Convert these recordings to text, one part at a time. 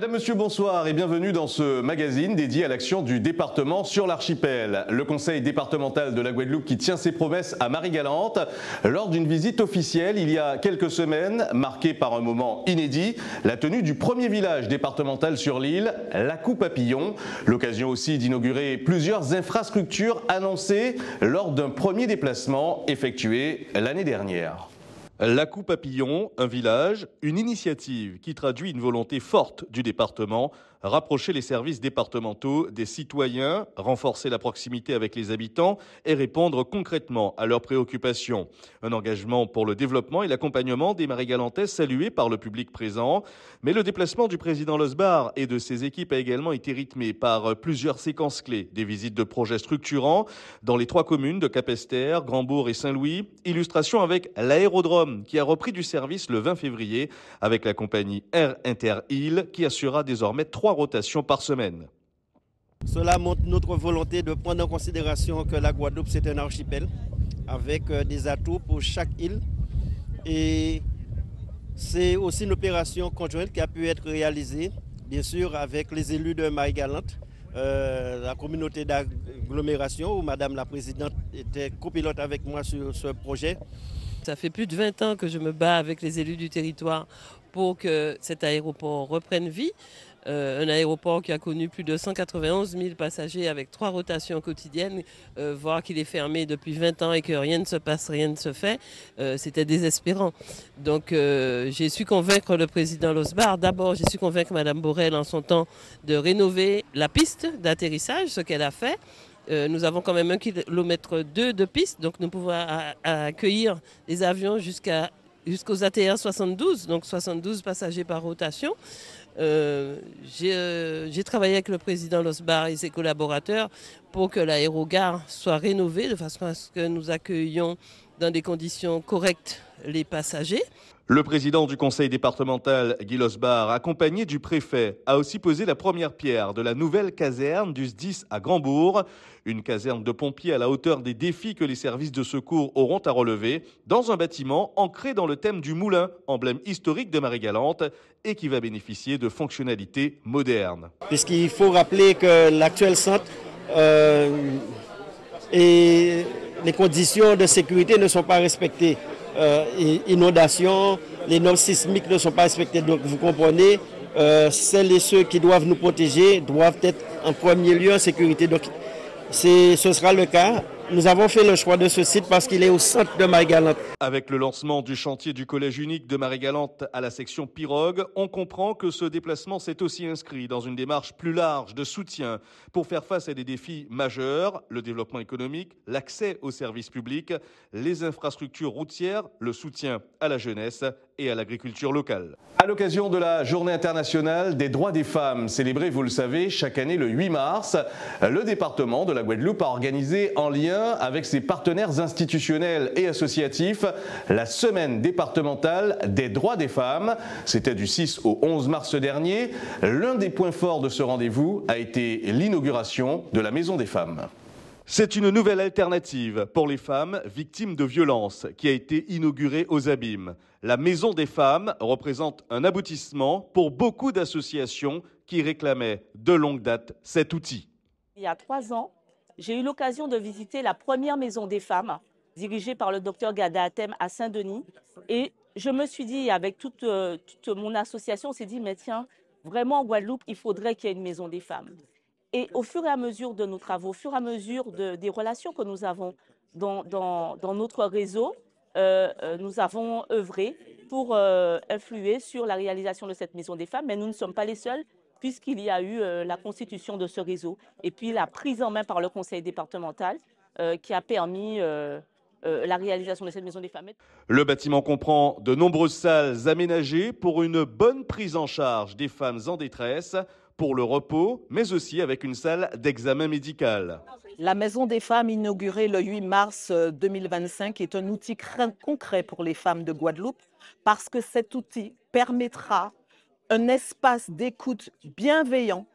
Madame, Monsieur, bonsoir et bienvenue dans ce magazine dédié à l'action du département sur l'archipel. Le conseil départemental de la Guadeloupe qui tient ses promesses à Marie-Galante lors d'une visite officielle il y a quelques semaines, marquée par un moment inédit, la tenue du premier village départemental sur l'île, la Coupe-Papillon. L'occasion aussi d'inaugurer plusieurs infrastructures annoncées lors d'un premier déplacement effectué l'année dernière. La Coupe-Papillon, un village, une initiative qui traduit une volonté forte du département, rapprocher les services départementaux des citoyens, renforcer la proximité avec les habitants et répondre concrètement à leurs préoccupations. Un engagement pour le développement et l'accompagnement des Marie-Galantais salué par le public présent. Mais le déplacement du président Losbar et de ses équipes a également été rythmé par plusieurs séquences clés. Des visites de projets structurants dans les 3 communes de Capesterre, Grand-Bourg et Saint-Louis. Illustration avec l'aérodrome qui a repris du service le 20 février avec la compagnie Air Inter-Île qui assurera désormais 3 rotations par semaine. Cela montre notre volonté de prendre en considération que la Guadeloupe c'est un archipel avec des atouts pour chaque île et c'est aussi une opération conjointe qui a pu être réalisée bien sûr avec les élus de Marie-Galante, la communauté d'agglomération où Madame la Présidente était copilote avec moi sur ce projet. Ça fait plus de 20 ans que je me bats avec les élus du territoire pour que cet aéroport reprenne vie. Un aéroport qui a connu plus de 191 000 passagers avec 3 rotations quotidiennes, voir qu'il est fermé depuis 20 ans et que rien ne se passe, rien ne se fait, c'était désespérant. Donc j'ai su convaincre le président Losbar. D'abord, j'ai su convaincre Madame Borel en son temps de rénover la piste d'atterrissage, ce qu'elle a fait. Nous avons quand même 1,2 km de piste, donc nous pouvons accueillir les avions jusqu'aux ATR 72, donc 72 passagers par rotation. J'ai travaillé avec le président Losbar et ses collaborateurs pour que l'aérogare soit rénovée de façon à ce que nous accueillions dans des conditions correctes les passagers. Le président du conseil départemental, Guy Losbar, accompagné du préfet, a aussi posé la première pierre de la nouvelle caserne du SDIS à Grand-Bourg. Une caserne de pompiers à la hauteur des défis que les services de secours auront à relever dans un bâtiment ancré dans le thème du moulin, emblème historique de Marie-Galante, et qui va bénéficier de fonctionnalités modernes. Puisqu'il faut rappeler que l'actuel centre et les conditions de sécurité ne sont pas respectées. Inondations, les normes sismiques ne sont pas respectées. Donc vous comprenez, celles et ceux qui doivent nous protéger doivent être en premier lieu en sécurité. Donc ce sera le cas. Nous avons fait le choix de ce site parce qu'il est au centre de Marie-Galante. Avec le lancement du chantier du collège unique de Marie-Galante à la section Pirogue, on comprend que ce déplacement s'est aussi inscrit dans une démarche plus large de soutien pour faire face à des défis majeurs, le développement économique, l'accès aux services publics, les infrastructures routières, le soutien à la jeunesse et à l'agriculture locale. À l'occasion de la Journée internationale des droits des femmes, célébrée, vous le savez, chaque année le 8 mars, le département de la Guadeloupe a organisé en lien avec ses partenaires institutionnels et associatifs la semaine départementale des droits des femmes. C'était du 6 au 11 mars dernier. L'un des points forts de ce rendez-vous a été l'inauguration de la Maison des femmes. C'est une nouvelle alternative pour les femmes victimes de violences qui a été inaugurée aux Abîmes. La Maison des femmes représente un aboutissement pour beaucoup d'associations qui réclamaient de longue date cet outil. Il y a 3 ans, j'ai eu l'occasion de visiter la première Maison des femmes dirigée par le docteur Gada Atem à Saint-Denis. Et je me suis dit, avec toute mon association, on s'est dit, mais tiens, vraiment en Guadeloupe, il faudrait qu'il y ait une Maison des femmes. Et au fur et à mesure de nos travaux, au fur et à mesure des relations que nous avons dans notre réseau, nous avons œuvré pour influer sur la réalisation de cette Maison des femmes. Mais nous ne sommes pas les seuls, puisqu'il y a eu la constitution de ce réseau et puis la prise en main par le conseil départemental qui a permis la réalisation de cette Maison des femmes. Le bâtiment comprend de nombreuses salles aménagées pour une bonne prise en charge des femmes en détresse, pour le repos, mais aussi avec une salle d'examen médical. La Maison des femmes, inaugurée le 8 mars 2025, est un outil concret pour les femmes de Guadeloupe parce que cet outil permettra un espace d'écoute bienveillant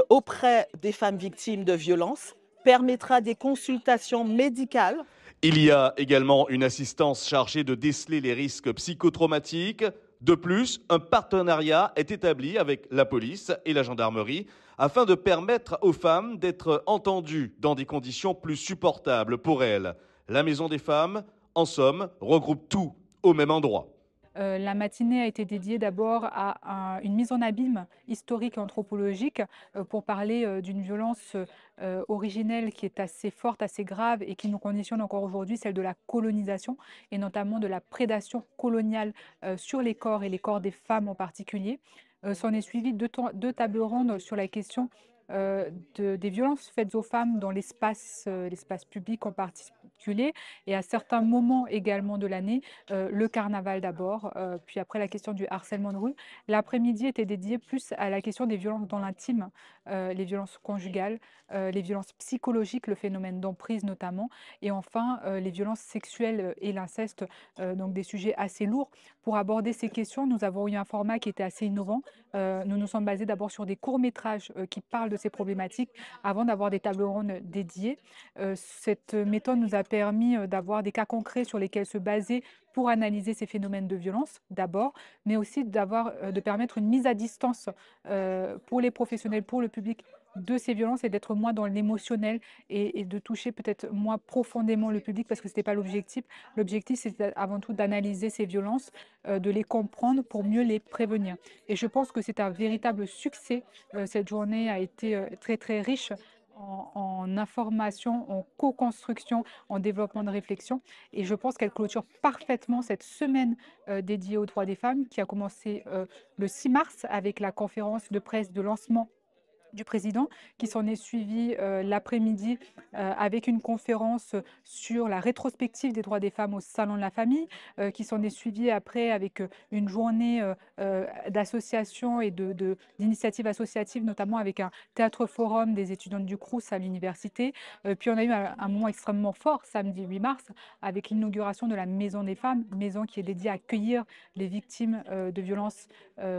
auprès des femmes victimes de violences, permettra des consultations médicales. Il y a également une assistance chargée de déceler les risques psychotraumatiques, De plus, un partenariat est établi avec la police et la gendarmerie afin de permettre aux femmes d'être entendues dans des conditions plus supportables pour elles. La Maison des femmes, en somme, regroupe tout au même endroit. La matinée a été dédiée d'abord à une mise en abîme historique et anthropologique pour parler d'une violence originelle qui est assez forte, assez grave et qui nous conditionne encore aujourd'hui, celle de la colonisation et notamment de la prédation coloniale sur les corps et les corps des femmes en particulier. S'en est suivi deux tables rondes sur la question des violences faites aux femmes dans l'espace public en particulier et à certains moments également de l'année, le carnaval d'abord, puis après la question du harcèlement de rue. L'après-midi était dédié plus à la question des violences dans l'intime, les violences conjugales, les violences psychologiques, le phénomène d'emprise notamment, et enfin les violences sexuelles et l'inceste, donc des sujets assez lourds. Pour aborder ces questions, nous avons eu un format qui était assez innovant. Nous nous sommes basés d'abord sur des courts-métrages qui parlent de ces problématiques avant d'avoir des tables rondes dédiées. Cette méthode nous a permis d'avoir des cas concrets sur lesquels se baser pour analyser ces phénomènes de violence d'abord, mais aussi de permettre une mise à distance pour les professionnels, pour le public de ces violences et d'être moins dans l'émotionnel et de toucher peut-être moins profondément le public parce que ce n'était pas l'objectif. L'objectif, c'est avant tout d'analyser ces violences, de les comprendre pour mieux les prévenir. Et je pense que c'est un véritable succès. Cette journée a été très très riche en information, en co-construction, en développement de réflexion. Et je pense qu'elle clôture parfaitement cette semaine dédiée aux droits des femmes qui a commencé le 6 mars avec la conférence de presse de lancement du président, qui s'en est suivi l'après-midi avec une conférence sur la rétrospective des droits des femmes au Salon de la Famille, qui s'en est suivi après avec une journée d'associations et d'initiatives associatives, notamment avec un théâtre forum des étudiantes du Crous à l'université. Puis on a eu un moment extrêmement fort, samedi 8 mars, avec l'inauguration de la Maison des femmes, maison qui est dédiée à accueillir les victimes de violences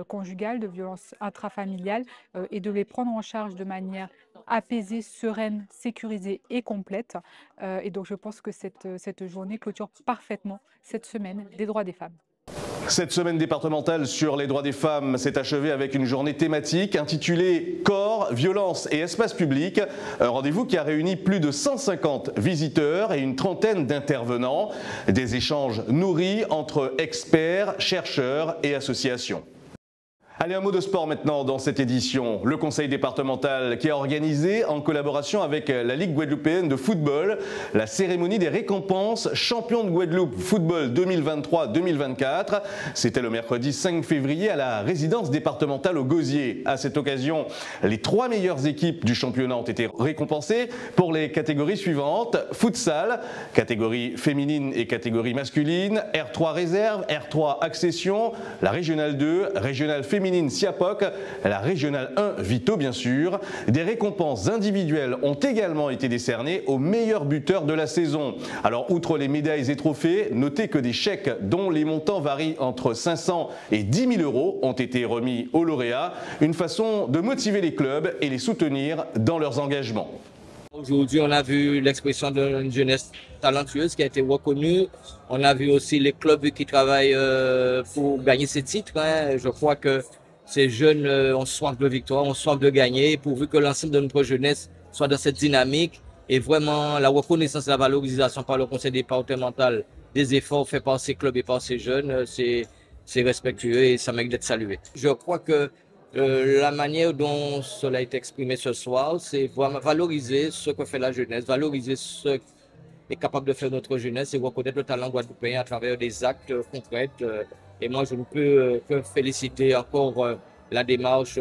conjugales, de violences intrafamiliales, et de les prendre en charge de manière apaisée, sereine, sécurisée et complète. Et donc je pense que cette journée clôture parfaitement cette semaine des droits des femmes. Cette semaine départementale sur les droits des femmes s'est achevée avec une journée thématique intitulée Corps, violence et espace public. Un rendez-vous qui a réuni plus de 150 visiteurs et une trentaine d'intervenants. Des échanges nourris entre experts, chercheurs et associations. Allez, un mot de sport maintenant dans cette édition. Le conseil départemental qui a organisé, en collaboration avec la Ligue guadeloupéenne de football, la cérémonie des récompenses champion de Guadeloupe football 2023-2024. C'était le mercredi 5 février à la résidence départementale au Gosier. À cette occasion, les 3 meilleures équipes du championnat ont été récompensées pour les catégories suivantes. Futsal, catégorie féminine et catégorie masculine, R3 réserve, R3 accession, la régionale 2, régionale féminine Siapoc, la régionale 1 Vito bien sûr. Des récompenses individuelles ont également été décernées aux meilleurs buteurs de la saison. Alors outre les médailles et trophées, notez que des chèques dont les montants varient entre 500 et 10 000 euros ont été remis aux lauréats. Une façon de motiver les clubs et les soutenir dans leurs engagements. Aujourd'hui, on a vu l'expression d'une jeunesse talentueuse qui a été reconnue. On a vu aussi les clubs qui travaillent pour gagner ces titres. Je crois que ces jeunes ont soif de victoire, ont soif de gagner, pourvu que l'ensemble de notre jeunesse soit dans cette dynamique. Et vraiment, la reconnaissance et la valorisation par le conseil départemental des efforts faits par ces clubs et par ces jeunes, c'est respectueux et ça mérite d'être salué. Je crois que la manière dont cela est exprimé ce soir, c'est vraiment valoriser ce que fait la jeunesse, valoriser ce qu'est capable de faire notre jeunesse et reconnaître le talent guadeloupéen à travers des actes concrets. Et moi, je ne peux que féliciter encore la démarche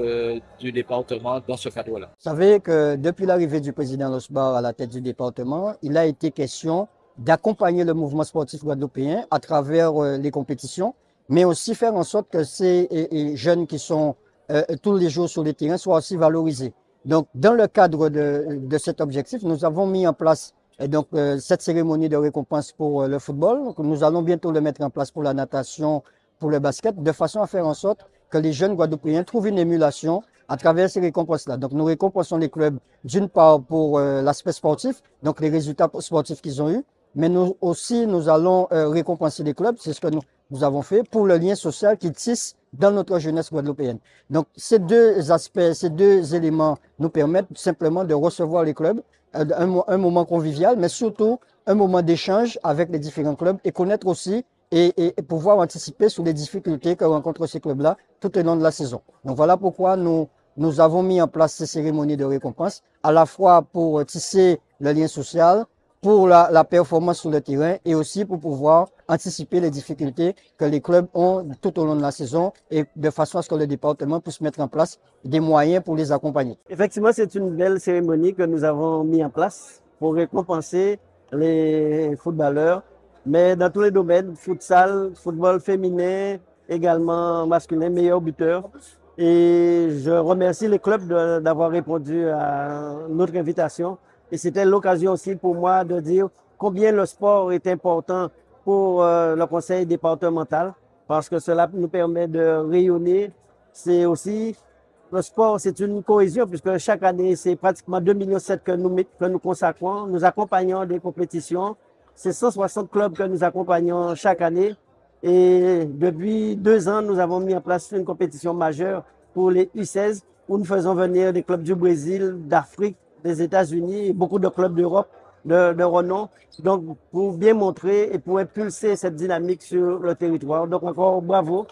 du département dans ce cadre-là. Vous savez que depuis l'arrivée du président Losbar à la tête du département, il a été question d'accompagner le mouvement sportif guadeloupéen à travers les compétitions, mais aussi faire en sorte que ces jeunes qui sont tous les jours sur les terrains soient aussi valorisés. Donc, dans le cadre de cet objectif, nous avons mis en place cette cérémonie de récompense pour le football. Donc, nous allons bientôt le mettre en place pour la natation, pour le basket, de façon à faire en sorte que les jeunes guadeloupéens trouvent une émulation à travers ces récompenses-là. Donc, nous récompensons les clubs d'une part pour l'aspect sportif, donc les résultats sportifs qu'ils ont eus, mais nous allons récompenser les clubs, c'est ce que nous avons fait pour le lien social qui tisse dans notre jeunesse guadeloupéenne. Donc ces deux aspects, ces deux éléments nous permettent simplement de recevoir les clubs, un moment convivial, mais surtout un moment d'échange avec les différents clubs et connaître aussi et pouvoir anticiper sur les difficultés que rencontrent ces clubs-là tout au long de la saison. Donc voilà pourquoi nous avons mis en place ces cérémonies de récompense, à la fois pour tisser le lien social, pour la performance sur le terrain et aussi pour pouvoir anticiper les difficultés que les clubs ont tout au long de la saison et de façon à ce que le département puisse mettre en place des moyens pour les accompagner. Effectivement, c'est une belle cérémonie que nous avons mis en place pour récompenser les footballeurs, mais dans tous les domaines, futsal, football féminin, également masculin, meilleur buteur. Et je remercie les clubs d'avoir répondu à notre invitation. Et c'était l'occasion aussi pour moi de dire combien le sport est important pour le conseil départemental, parce que cela nous permet de rayonner. C'est aussi, le sport, c'est une cohésion, puisque chaque année, c'est pratiquement 2,7 millions que nous consacrons. Nous accompagnons des compétitions. C'est 160 clubs que nous accompagnons chaque année. Et depuis 2 ans, nous avons mis en place une compétition majeure pour les U16, où nous faisons venir des clubs du Brésil, d'Afrique, des États-Unis et beaucoup de clubs d'Europe de renom. Donc, pour bien montrer et pour impulser cette dynamique sur le territoire. Donc, encore bravo.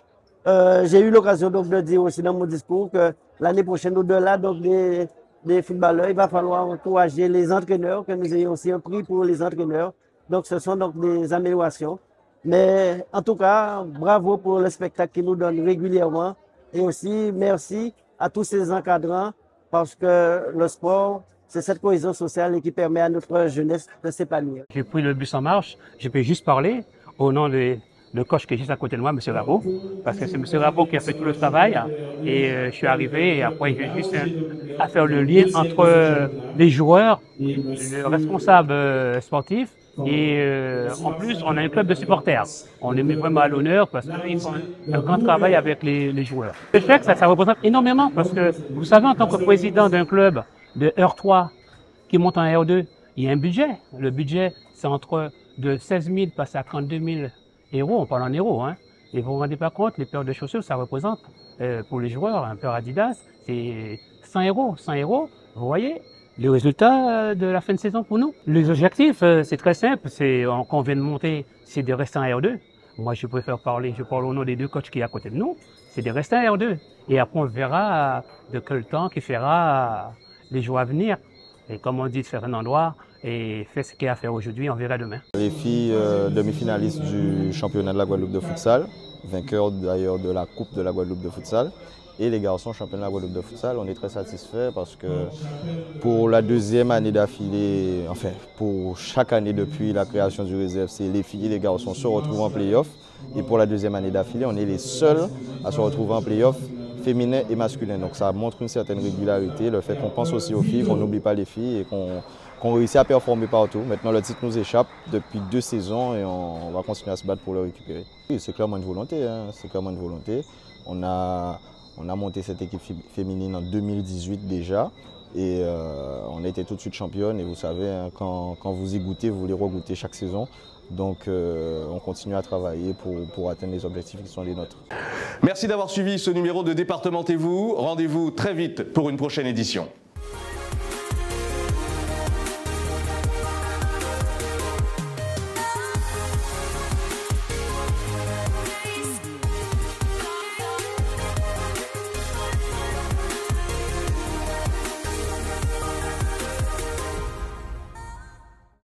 J'ai eu l'occasion donc de dire aussi dans mon discours que l'année prochaine, au-delà donc des footballeurs, il va falloir encourager les entraîneurs, que nous ayons aussi un prix pour les entraîneurs. Donc, ce sont donc des améliorations. Mais en tout cas, bravo pour le spectacle qu'ils nous donnent régulièrement. Et aussi, merci à tous ces encadrants, parce que le sport, c'est cette cohésion sociale qui permet à notre jeunesse de s'épanouir. J'ai pris le bus en marche, je peux juste parler au nom de le coach qui est juste à côté de moi, M. Rabot, parce que c'est M. Rabot qui a fait tout le travail. Et je suis arrivé et après j'ai juste à faire le lien entre les joueurs, le responsable sportif, et en plus, on a un club de supporters. On les met vraiment à l'honneur parce qu'ils font un grand travail avec les joueurs. Le chèque, ça représente énormément parce que, vous savez, en tant que président d'un club de R3 qui monte en R2, il y a un budget. Le budget, c'est entre de 16 000 passer à 32 000 euros. On parle en euros, hein. Et vous vous rendez pas compte, les paires de chaussures, ça représente pour les joueurs, un paire Adidas, c'est 100 euros. 100 euros, vous voyez le résultat de la fin de saison pour nous. Les objectifs, c'est très simple. C'est qu'on vient de monter, c'est de rester en R2. Moi, je préfère parler, je parle au nom des deux coachs qui sont à côté de nous. C'est de rester en R2. Et après, on verra de quel temps qui fera les jours à venir. Et comme on dit, de faire un endroit et faire ce qu'il y a à faire aujourd'hui, on verra demain. Les filles demi-finalistes du championnat de la Guadeloupe de futsal, vainqueurs d'ailleurs de la Coupe de la Guadeloupe de futsal. Et les garçons championnat de la Guadeloupe de futsal, on est très satisfaits parce que pour la 2e année d'affilée, enfin pour chaque année depuis la création du réserve-C, les filles et les garçons se retrouvent en play-off. Et pour la 2e année d'affilée, on est les seuls à se retrouver en play-off féminin et masculin. Donc ça montre une certaine régularité, le fait qu'on pense aussi aux filles, qu'on n'oublie pas les filles et qu'on réussit à performer partout. Maintenant le titre nous échappe depuis 2 saisons et on va continuer à se battre pour le récupérer. Oui, c'est clairement une volonté, hein. C'est clairement une volonté. On a monté cette équipe féminine en 2018 déjà et on a été tout de suite championne et vous savez, hein, quand vous y goûtez, vous voulez regoûter chaque saison. Donc on continue à travailler pour atteindre les objectifs qui sont les nôtres. Merci d'avoir suivi ce numéro de Départementez-vous. Rendez-vous très vite pour une prochaine édition.